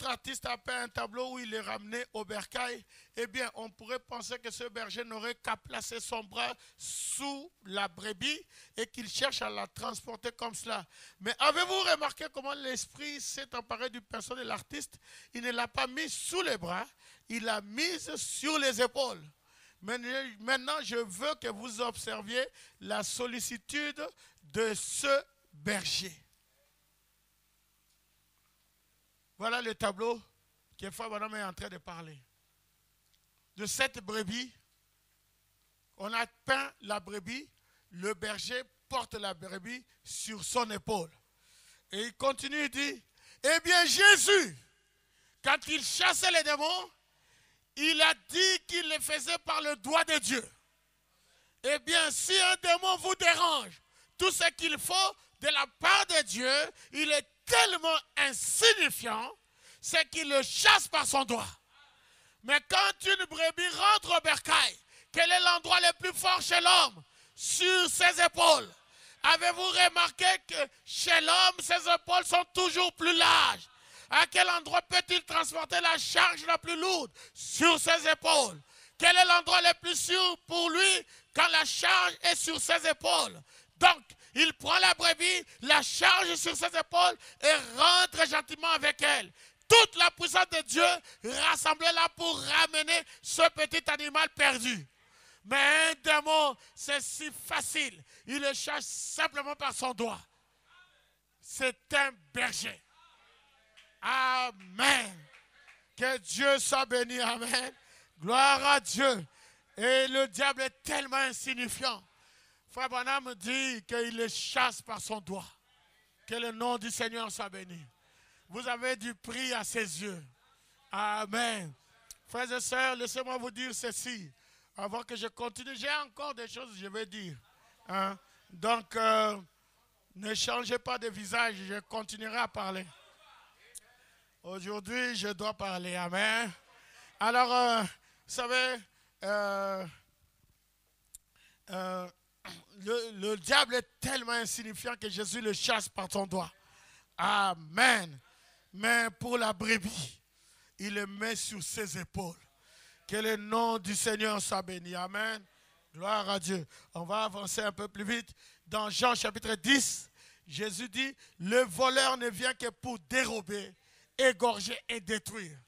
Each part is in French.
autre artiste a peint un tableau où il est ramené au bercail. Eh bien, on pourrait penser que ce berger n'aurait qu'à placer son bras sous la brebis et qu'il cherche à la transporter comme cela. Mais avez-vous remarqué comment l'esprit s'est emparé du personne de l'artiste? Il ne l'a pas mis sous les bras, il l'a mise sur les épaules. Maintenant, je veux que vous observiez la sollicitude de ce berger. Voilà le tableau que Fabanam est en train de parler. De cette brebis, on a peint la brebis, le berger porte la brebis sur son épaule. Et il continue, il dit, eh bien Jésus, quand il chassait les démons, il a dit qu'il le faisait par le doigt de Dieu. Eh bien, si un démon vous dérange, tout ce qu'il faut de la part de Dieu, il est tellement insignifiant, c'est qu'il le chasse par son doigt. Mais quand une brebis rentre au bercail, quel est l'endroit le plus fort chez l'homme? Sur ses épaules. Avez-vous remarqué que chez l'homme, ses épaules sont toujours plus larges? À quel endroit peut-il transporter la charge la plus lourde? Sur ses épaules. Quel est l'endroit le plus sûr pour lui quand la charge est sur ses épaules? Donc, il prend la brebis, la charge sur ses épaules et rentre gentiment avec elle. Toute la puissance de Dieu rassemblée là pour ramener ce petit animal perdu. Mais un démon, c'est si facile. Il le chasse simplement par son doigt. C'est un berger. Amen. Que Dieu soit béni. Amen. Gloire à Dieu. Et le diable est tellement insignifiant. Frère Branham dit qu'il le chasse par son doigt. Que le nom du Seigneur soit béni. Vous avez du prix à ses yeux. Amen. Frères et sœurs, laissez-moi vous dire ceci. Avant que je continue, j'ai encore des choses que je vais dire. Hein? Donc, ne changez pas de visage, je continuerai à parler. Aujourd'hui, je dois parler. Amen. Alors, vous savez, le diable est tellement insignifiant que Jésus le chasse par son doigt. Amen. Mais pour la brebis, il le met sur ses épaules. Que le nom du Seigneur soit béni. Amen. Gloire à Dieu. On va avancer un peu plus vite. Dans Jean chapitre 10, Jésus dit, le voleur ne vient que pour dérober, égorger et détruire.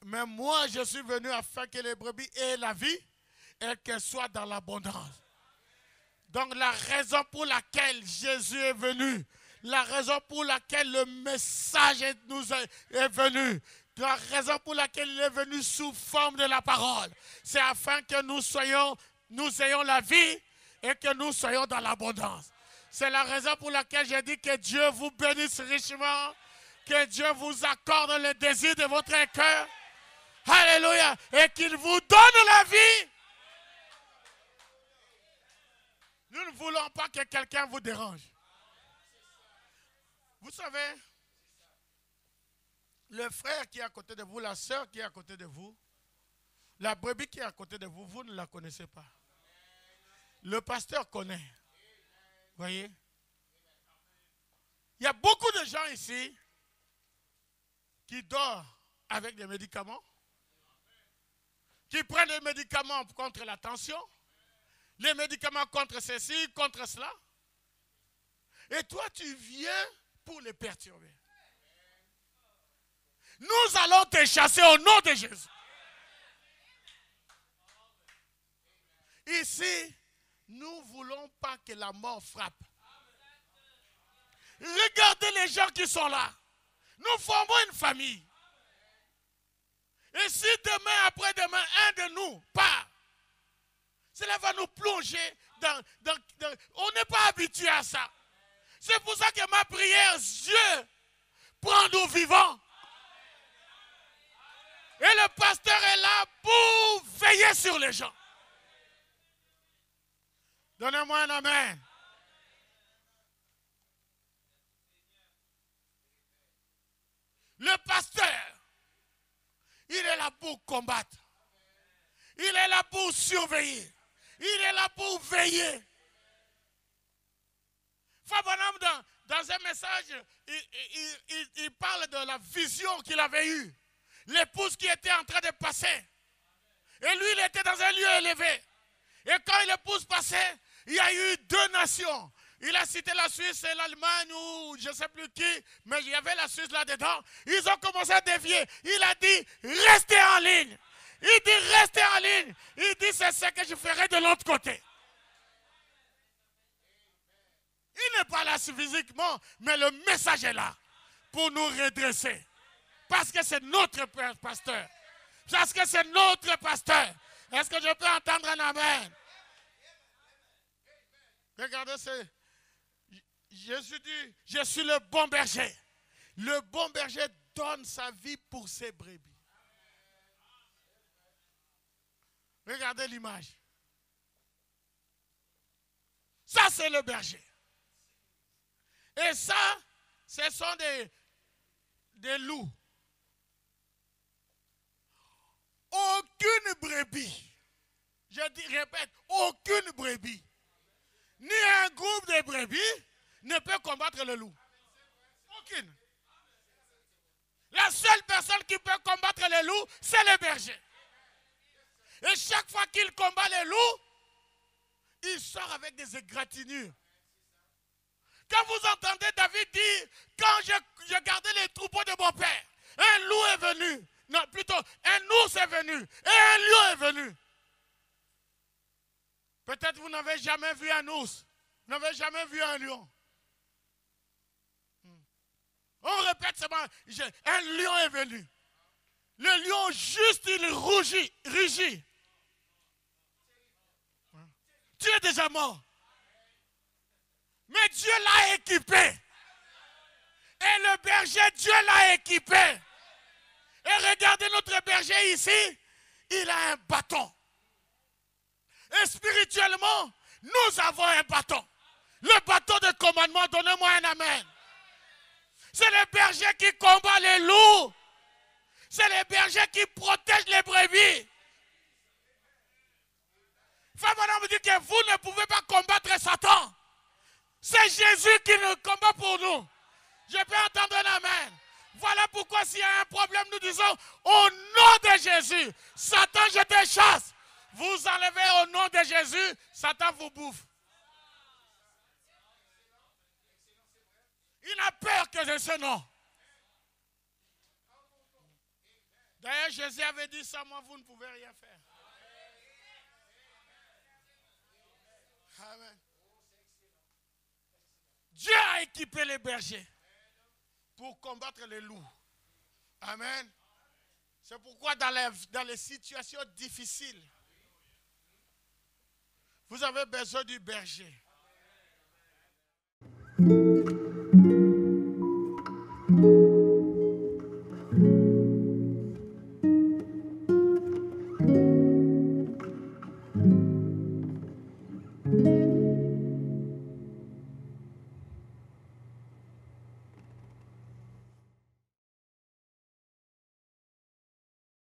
Mais moi, je suis venu afin que les brebis aient la vie et qu'elles soient dans l'abondance. Donc la raison pour laquelle Jésus est venu, la raison pour laquelle le message nous est venu, la raison pour laquelle il est venu sous forme de la parole, c'est afin que nous ayons la vie et que nous soyons dans l'abondance. C'est la raison pour laquelle j'ai dit que Dieu vous bénisse richement, que Dieu vous accorde le désir de votre cœur. Alléluia. Et qu'il vous donne la vie. Nous ne voulons pas que quelqu'un vous dérange. Vous savez, le frère qui est à côté de vous, la sœur qui est à côté de vous, la brebis qui est à côté de vous, vous ne la connaissez pas. Le pasteur connaît. Vous voyez? Il y a beaucoup de gens ici qui dorment avec des médicaments, qui prennent des médicaments contre la tension, les médicaments contre ceci, contre cela. Et toi, tu viens pour les perturber. Nous allons te chasser au nom de Jésus. Ici, nous ne voulons pas que la mort frappe. Regardez les gens qui sont là. Nous formons une famille. Et si demain, après-demain, un de nous part, cela va nous plonger dans... On n'est pas habitué à ça. C'est pour ça que ma prière, Dieu, prends-nous vivants. Et le pasteur est là pour veiller sur les gens. Donnez-moi un amen. Le pasteur, il est là pour combattre. Il est là pour surveiller. Il est là pour veiller. Fabanam Dans un message, il parle de la vision qu'il avait eue. L'épouse qui était en train de passer. Et lui, il était dans un lieu élevé. Et quand l'épouse passait, il y a eu 2 nations. Il a cité la Suisse et l'Allemagne ou je ne sais plus qui, mais il y avait la Suisse là-dedans. Ils ont commencé à dévier. Il a dit, restez en ligne. Il dit, restez en ligne. Il dit, c'est ce que je ferai de l'autre côté. Il n'est pas là physiquement, mais le message est là pour nous redresser. Parce que c'est notre pasteur. Parce que c'est notre pasteur. Est-ce que je peux entendre un amen? Regardez, Jésus dit, je suis le bon berger. Le bon berger donne sa vie pour ses brebis. Regardez l'image. Ça, c'est le berger. Et ça, ce sont des loups. Aucune brebis, répète, aucune brebis, ni un groupe de brebis ne peut combattre le loup. Aucune. La seule personne qui peut combattre le loup, c'est le berger. Et chaque fois qu'il combat le loup, il sort avec des égratignures. Quand vous entendez David dire, quand je gardais les troupeaux de mon père, un loup est venu. Non, plutôt, un ours est venu et un lion est venu. Peut-être vous n'avez jamais vu un ours, vous n'avez jamais vu un lion. On répète seulement, un lion est venu. Le lion juste, il rugit. Tu es déjà mort. Mais Dieu l'a équipé. Et le berger, Dieu l'a équipé. Et regardez notre berger ici, il a un bâton. Et spirituellement, nous avons un bâton. Le bâton de commandement, donnez-moi un amen. C'est le berger qui combat les loups. C'est le berger qui protège les brebis. Femme, on me dit que vous ne pouvez pas combattre Satan. C'est Jésus qui nous combat pour nous. Je peux entendre un amen. Voilà pourquoi s'il y a un problème, nous disons, au nom de Jésus, Satan, je te chasse. Vous enlevez au nom de Jésus, Satan vous bouffe. Il n'a peur que de ce nom. D'ailleurs, Jésus avait dit, sans moi, vous ne pouvez rien faire. Amen. Dieu a équipé les bergers pour combattre les loups. Amen. C'est pourquoi dans les situations difficiles, vous avez besoin du berger.